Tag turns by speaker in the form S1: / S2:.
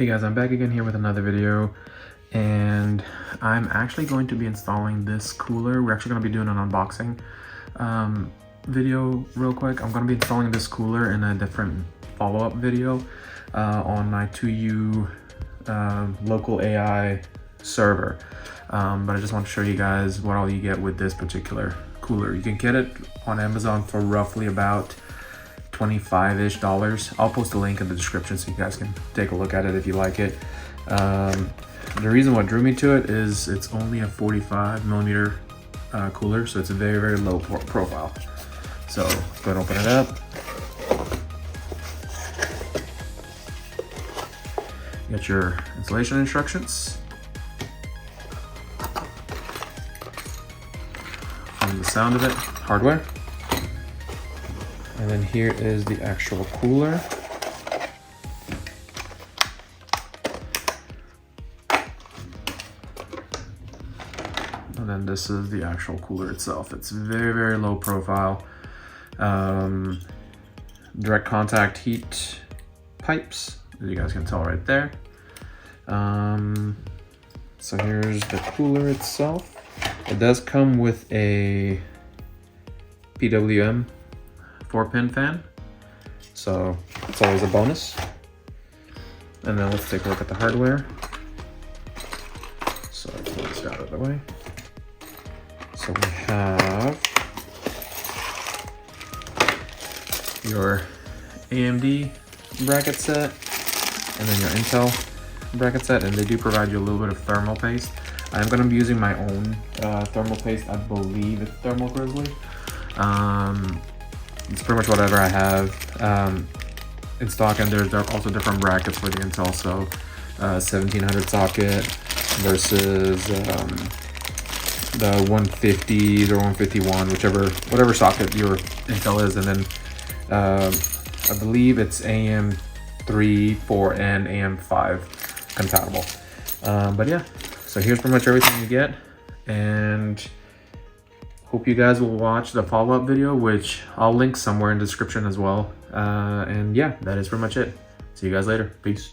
S1: Hey guys, I'm back again here with another video, and I'm actually going to be installing this cooler. We're actually going to be doing an unboxing video real quick. I'm going to be installing this cooler in a different follow-up video on my 2U local AI server. But I just want to show you guys what all you get with this particular cooler. You can get it on Amazon for roughly about $25-ish. I'll post a link in the description so you guys can take a look at it if you like it. The reason what drew me to it is it's only a 45 millimeter cooler, so it's a very, very low profile. So go ahead and open it up. You got your installation instructions. From the sound of it, hardware. And then here is the actual cooler. And then this is the actual cooler itself. It's very, very low profile. Direct contact heat pipes, as you guys can tell right there. So here's the cooler itself. It does come with a PWM 4-pin fan, so it's always a bonus. And then let's take a look at the hardware. So I pull this out of the way. So we have your AMD bracket set, and then your Intel bracket set, and they do provide you a little bit of thermal paste. I'm going to be using my own thermal paste. I believe it's Thermal Grizzly. It's pretty much whatever I have in stock, and there's also different brackets for the Intel. So 1700 socket versus the 150s or 151, whatever socket your Intel is, and then I believe it's AM3, 4, and AM5 compatible. But yeah, so here's pretty much everything you get, and hope you guys will watch the follow-up video, which I'll link somewhere in the description as well. And yeah, that is pretty much it. See you guys later. Peace.